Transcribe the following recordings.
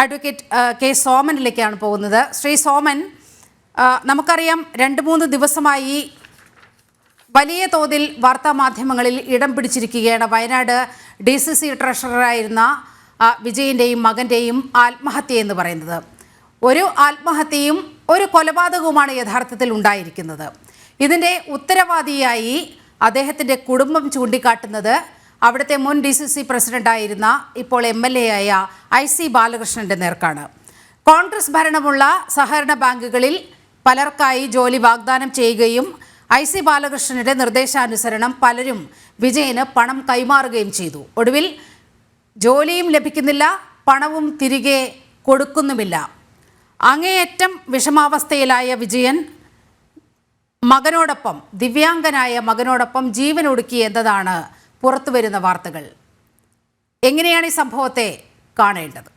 Advocate K സോമനിലേക്കാണ് പോകുന്നത്. ശ്രീ സോമൻ, നമുക്കറിയാം 2-3 ദിവസമായി വലിയ തോതിൽ വാർത്താമാധ്യമങ്ങളിൽ ഇടം പിടിച്ചിരിക്കുകയാണ് വയനാട് DCC ട്രഷററായിരുന്ന വിജയൻ്റെയും മകൻ്റെയും ആത്മഹത്യ എന്ന് പറയുന്നത്. ഒരു ആത്മഹത്യയും ഒരു കൊലപാതകവുമാണ് യഥാർത്ഥത്തിൽ ഉണ്ടായിരിക്കുന്നത്. ഇതിൻ്റെ ഉത്തരവാദിയായി അദ്ദേഹത്തിൻ്റെ കുടുംബം ചൂണ്ടിക്കാട്ടുന്നത് അവിടുത്തെ മുൻ DCC പ്രസിഡന്റായിരുന്ന ഇപ്പോൾ MLA ആയ IC ബാലകൃഷ്ണൻ്റെ നേർക്കാണ്. കോൺഗ്രസ് ഭരണമുള്ള സഹകരണ ബാങ്കുകളിൽ പലർക്കായി ജോലി വാഗ്ദാനം ചെയ്യുകയും IC ബാലകൃഷ്ണന്റെ നിർദ്ദേശാനുസരണം പലരും വിജയന് പണം കൈമാറുകയും ചെയ്തു. ഒടുവിൽ ജോലിയും ലഭിക്കുന്നില്ല, പണവും തിരികെ കൊടുക്കുന്നുമില്ല. അങ്ങേയറ്റം വിഷമാവസ്ഥയിലായ വിജയൻ മകനോടൊപ്പം, ദിവ്യാംഗനായ മകനോടൊപ്പം ജീവനൊടുക്കി എന്നതാണ് പുറത്തുവരുന്ന വാർത്തകൾ. എങ്ങനെയാണ് ഈ സംഭവത്തെ കാണേണ്ടത്?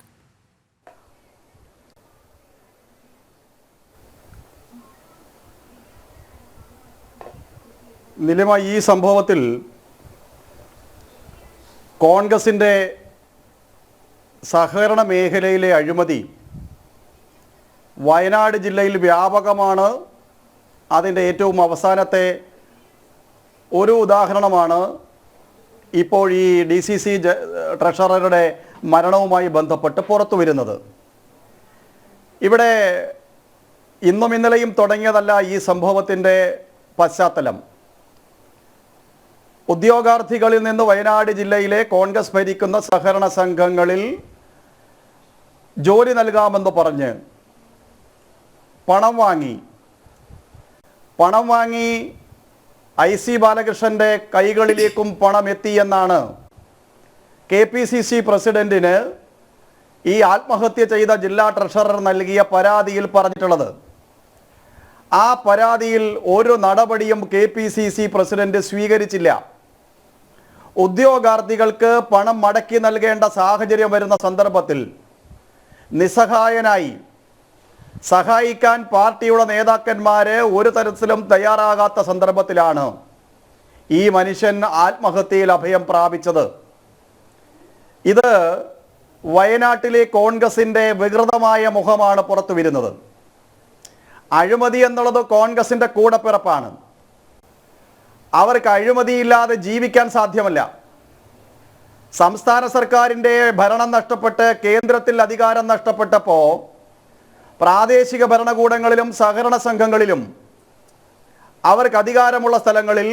നിലമ, ഈ സംഭവത്തിൽ കോൺഗ്രസിൻ്റെ സഹകരണ മേഖലയിലെ അഴിമതി വയനാട് ജില്ലയിൽ വ്യാപകമാണ്. അതിൻ്റെ ഏറ്റവും അവസാനത്തെ ഒരു ഉദാഹരണമാണ് ഇപ്പോൾ ഈ DCC ട്രഷററുടെ മരണവുമായി ബന്ധപ്പെട്ട് പുറത്തു വരുന്നത്. ഇവിടെ ഇന്നും ഇന്നലെയും തുടങ്ങിയതല്ല ഈ സംഭവത്തിൻ്റെ പശ്ചാത്തലം. ഉദ്യോഗാർത്ഥികളിൽ നിന്ന് വയനാട് ജില്ലയിലെ കോൺഗ്രസ് ഭരിക്കുന്ന സഹകരണ സംഘങ്ങളിൽ ജോലി നൽകാമെന്ന് പറഞ്ഞ് പണം വാങ്ങി IC ബാലകൃഷ്ണൻ്റെ കൈകളിലേക്കും പണം എത്തിയെന്നാണ് KPCC പ്രസിഡന്റിന് ഈ ആത്മഹത്യ ചെയ്ത ജില്ലാ ട്രഷറർ നൽകിയ പരാതിയിൽ പറഞ്ഞിട്ടുള്ളത്. ആ പരാതിയിൽ ഒരു നടപടിയും KPCC പ്രസിഡന്റ് സ്വീകരിച്ചില്ല. ഉദ്യോഗാർത്ഥികൾക്ക് പണം മടക്കി നൽകേണ്ട സാഹചര്യം വരുന്ന സന്ദർഭത്തിൽ നിസ്സഹായനായി സഹായിക്കാൻ പാർട്ടിയുടെ നേതാക്കന്മാര് ഒരു തരത്തിലും തയ്യാറാകാത്ത സന്ദർഭത്തിലാണ് ഈ മനുഷ്യൻ ആത്മഹത്യയിൽ അഭയം പ്രാപിച്ചത്. ഇത് വയനാട്ടിലെ കോൺഗ്രസിൻ്റെ വികൃതമായ മുഖമാണ് പുറത്തു വരുന്നത്. അഴിമതി എന്നുള്ളത് കോൺഗ്രസിൻ്റെ കൂടപ്പിറപ്പാണ്. അവർക്ക് അഴിമതിയില്ലാതെ ജീവിക്കാൻ സാധ്യമല്ല. സംസ്ഥാന സർക്കാരിൻ്റെ ഭരണം നഷ്ടപ്പെട്ട് കേന്ദ്രത്തിൽ അധികാരം നഷ്ടപ്പെട്ടപ്പോൾ പ്രാദേശിക ഭരണകൂടങ്ങളിലും സഹകരണ സംഘങ്ങളിലും അവർക്ക് അധികാരമുള്ള സ്ഥലങ്ങളിൽ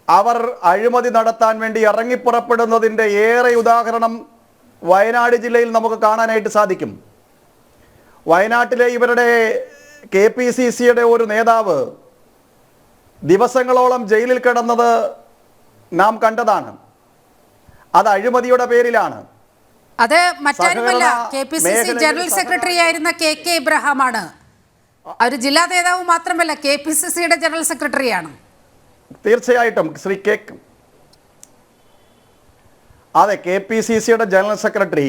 അവർ അഴിമതി നടത്താൻ വേണ്ടി ഇറങ്ങിപ്പുറപ്പെടുന്നതിൻ്റെ ഏറെ ഉദാഹരണം വയനാട് ജില്ലയിൽ നമുക്ക് കാണാനായിട്ട് സാധിക്കും. വയനാട്ടിലെ ഇവരുടെ KPCCയുടെ ഒരു നേതാവ് ദിവസങ്ങളോളം ജയിലിൽ കിടന്നത് നാം കണ്ടതാണ്. അത് അഴിമതിയുടെ പേരിലാണ്. അത് മറ്റാരുമല്ല, KPCC ജനറൽ സെക്രട്ടറി ആയിരുന്ന KK ഇബ്രഹാമാണ്. ഒരു ജില്ലാ നേതാവ് മാത്രമല്ല, KPCCയുടെ ജനറൽ സെക്രട്ടറിയാണ്. തീർച്ചയായിട്ടും ശ്രീ അതെ, KPCCയുടെ ജനറൽ സെക്രട്ടറി.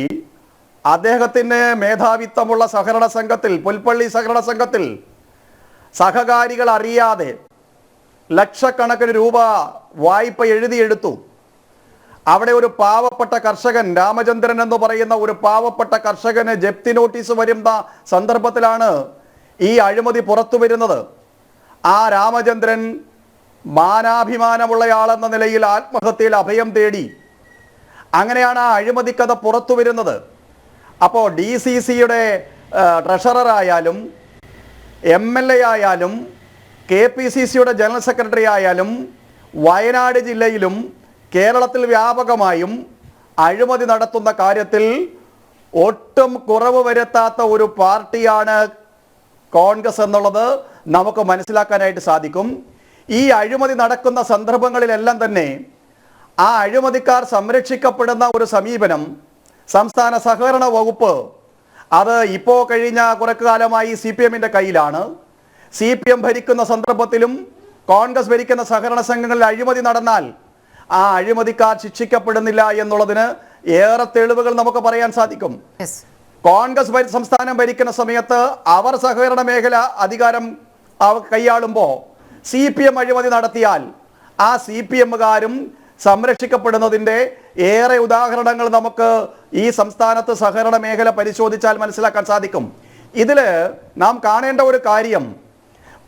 അദ്ദേഹത്തിന് മേധാവിത്വമുള്ള സഹകരണ സംഘത്തിൽ, പുൽപ്പള്ളി സഹകരണ സംഘത്തിൽ സഹകാരികൾ അറിയാതെ ലക്ഷക്കണക്കിന് രൂപ വായ്പ എഴുതിയെടുത്തു. അവിടെ ഒരു പാവപ്പെട്ട കർഷകൻ, രാമചന്ദ്രൻ എന്ന് പറയുന്ന ഒരു പാവപ്പെട്ട കർഷകന് ജപ്തി നോട്ടീസ് വരുന്ന സന്ദർഭത്തിലാണ് ഈ അഴിമതി പുറത്തു വരുന്നത്. ആ രാമചന്ദ്രൻ മാനാഭിമാനമുള്ളയാളെന്ന നിലയിൽ ആത്മഹത്യയിൽ അഭയം തേടി. അങ്ങനെയാണ് ആ അഴിമതി കഥ പുറത്തു വരുന്നത്. അപ്പോൾ DCCയുടെ ട്രഷററായാലും MLA ആയാലും KPCCയുടെ ജനറൽ സെക്രട്ടറി ആയാലും വയനാട് ജില്ലയിലും കേരളത്തിൽ വ്യാപകമായും അഴിമതി നടത്തുന്ന കാര്യത്തിൽ ഒട്ടും കുറവ് വരുത്താത്ത ഒരു പാർട്ടിയാണ് കോൺഗ്രസ് എന്നുള്ളത് നമുക്ക് മനസ്സിലാക്കാനായിട്ട് സാധിക്കും. ഈ അഴിമതി നടക്കുന്ന സന്ദർഭങ്ങളിലെല്ലാം തന്നെ ആ അഴിമതിക്കാർ സംരക്ഷിക്കപ്പെടുന്ന ഒരു സമീപനം സംസ്ഥാന സഹകരണ വകുപ്പ്, അത് ഇപ്പോൾ കഴിഞ്ഞ കുറച്ചു കാലമായി CPMന്റെ കയ്യിലാണ്. CPM ഭരിക്കുന്ന സന്ദർഭത്തിലും കോൺഗ്രസ് ഭരിക്കുന്ന സഹകരണ സംഘങ്ങളിൽ അഴിമതി നടന്നാൽ ആ അഴിമതിക്കാർ ശിക്ഷിക്കപ്പെടുന്നില്ല എന്നുള്ളതിന് ഏറെ തെളിവുകൾ നമുക്ക് പറയാൻ സാധിക്കും. കോൺഗ്രസ് സംസ്ഥാനം ഭരിക്കുന്ന സമയത്ത് അവർ സഹകരണ മേഖല അധികാരം കൈയാളുമ്പോൾ CPM അഴിമതി നടത്തിയാൽ ആ CPMകാരും സംരക്ഷിക്കപ്പെടുന്നതിൻ്റെ ഏറെ ഉദാഹരണങ്ങൾ നമുക്ക് ഈ സംസ്ഥാനത്ത് സഹകരണ മേഖല പരിശോധിച്ചാൽ മനസ്സിലാക്കാൻ സാധിക്കും. ഇതില് നാം കാണേണ്ട ഒരു കാര്യം,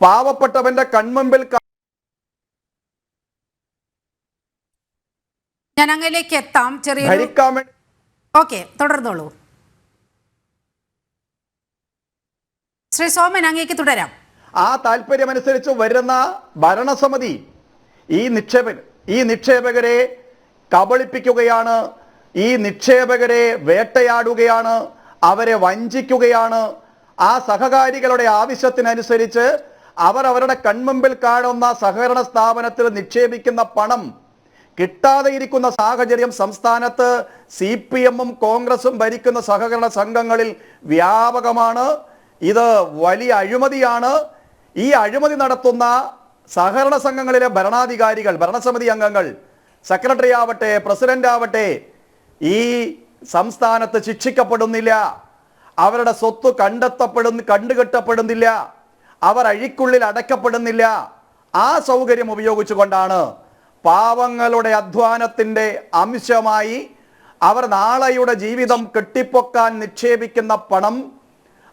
പാവപ്പെട്ടവന്റെ കൺമുമ്പിൽ ഞാൻ അങ്ങയിലേക്ക് എത്താം. ചെറിയ ഭരിക്കാൻ വേണ്ടി ഓക്കെ, തുടർന്നോളൂ ശ്രീ സോമൻ, അങ്ങേക്ക് തുടരാം. ആ താല്പര്യമനുസരിച്ച് വരുന്ന ഭരണസമിതി ഈ നിക്ഷേപകരെ കബളിപ്പിക്കുകയാണ്, ഈ നിക്ഷേപകരെ വേട്ടയാടുകയാണ്, അവരെ വഞ്ചിക്കുകയാണ്. ആ സഹകാരികളുടെ ആവശ്യത്തിനനുസരിച്ച് അവരുടെ കൺമുമ്പിൽ കാണുന്ന സഹകരണ സ്ഥാപനത്തിൽ നിക്ഷേപിക്കുന്ന പണം കിട്ടാതെ ഇരിക്കുന്ന സാഹചര്യം സംസ്ഥാനത്ത് CPM-ഉം കോൺഗ്രസും ഭരിക്കുന്ന സഹകരണ സംഘങ്ങളിൽ വ്യാപകമാണ്. ഇത് വലിയ അഴിമതിയാണ്. ഈ അഴിമതി നടത്തുന്ന സഹകരണ സംഘങ്ങളിലെ ഭരണാധികാരികൾ, ഭരണസമിതി അംഗങ്ങൾ, സെക്രട്ടറി ആവട്ടെ, പ്രസിഡന്റ് ആവട്ടെ, ഈ സംസ്ഥാനത്ത് ശിക്ഷിക്കപ്പെടുന്നില്ല. അവരുടെ സ്വത്ത് കണ്ടുകെട്ടപ്പെടുന്നില്ല. അവർ അഴിക്കുള്ളിൽ അടയ്ക്കപ്പെടുന്നില്ല. ആ സൗകര്യം ഉപയോഗിച്ചുകൊണ്ടാണ് പാവങ്ങളുടെ അധ്വാനത്തിൻ്റെ അംശമായി അവർ നാളെയുടെ ജീവിതം കെട്ടിപ്പൊക്കാൻ നിക്ഷേപിക്കുന്ന പണം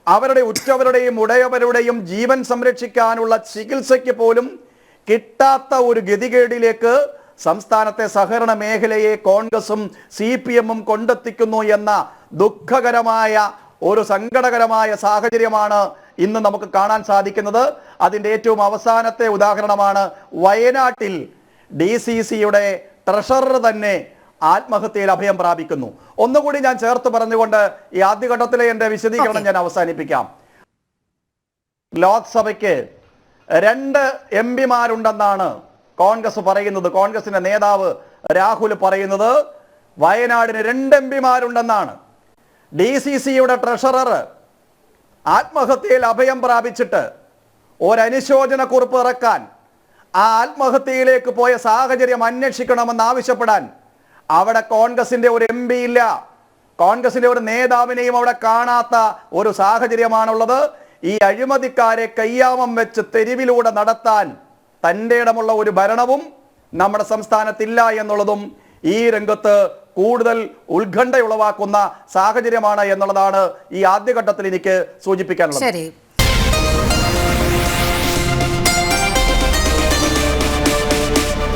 അവരുടെ ഉറ്റവരുടെയും ഉടയവരുടെയും ജീവൻ സംരക്ഷിക്കാനുള്ള ചികിത്സയ്ക്ക് പോലും കിട്ടാത്ത ഒരു ഗതികേടിലേക്ക് സംസ്ഥാനത്തെ സഹകരണ മേഖലയെ കോൺഗ്രസും CPM-ഉം കൊണ്ടെത്തിക്കുന്നു എന്ന ദുഃഖകരമായ ഒരു സങ്കടകരമായ സാഹചര്യമാണ് ഇന്ന് നമുക്ക് കാണാൻ സാധിക്കുന്നത്. അതിൻ്റെ ഏറ്റവും അവസാനത്തെ ഉദാഹരണമാണ് വയനാട്ടിൽ DCCയുടെ ട്രഷറർ തന്നെ ആത്മഹത്യയിൽ അഭയം പ്രാപിക്കുന്നു. ഒന്നുകൂടി ഞാൻ ചേർത്ത് പറഞ്ഞുകൊണ്ട് ഈ ആദ്യഘട്ടത്തിലെ എൻ്റെ വിശദീകരണം ഞാൻ അവസാനിപ്പിക്കാം. ലോക്സഭയ്ക്ക് 2 MP-മാരുണ്ടെന്നാണ് കോൺഗ്രസ് പറയുന്നത്. കോൺഗ്രസിന്റെ നേതാവ് രാഹുൽ പറയുന്നത് വയനാടിന് 2 MP-മാരുണ്ടെന്നാണ്. DCCയുടെ ട്രഷറർ ആത്മഹത്യയിൽ അഭയം പ്രാപിച്ചിട്ട് ഒരനുശോചന കുറിപ്പ് ഇറക്കാൻ, ആ ആത്മഹത്യയിലേക്ക് പോയ സാഹചര്യം അന്വേഷിക്കണമെന്ന് ആവശ്യപ്പെടാൻ അവിടെ കോൺഗ്രസിന്റെ ഒരു MP ഇല്ല. കോൺഗ്രസിന്റെ ഒരു നേതാവിനെയും അവിടെ കാണാത്ത ഒരു സാഹചര്യമാണുള്ളത്. ഈ അഴിമതിക്കാരെ കയ്യാമം വെച്ച് തെരുവിലൂടെ നടത്താൻ തൻ്റെ ഇടമുള്ള ഒരു ഭരണവും നമ്മുടെ സംസ്ഥാനത്തില്ല എന്നുള്ളതും ഈ രംഗത്ത് കൂടുതൽ ഉത്കണ്ഠയുളവാക്കുന്ന സാഹചര്യമാണ് എന്നുള്ളതാണ് ഈ ആദ്യഘട്ടത്തിൽ എനിക്ക് സൂചിപ്പിക്കാനുള്ളത്. ശരി.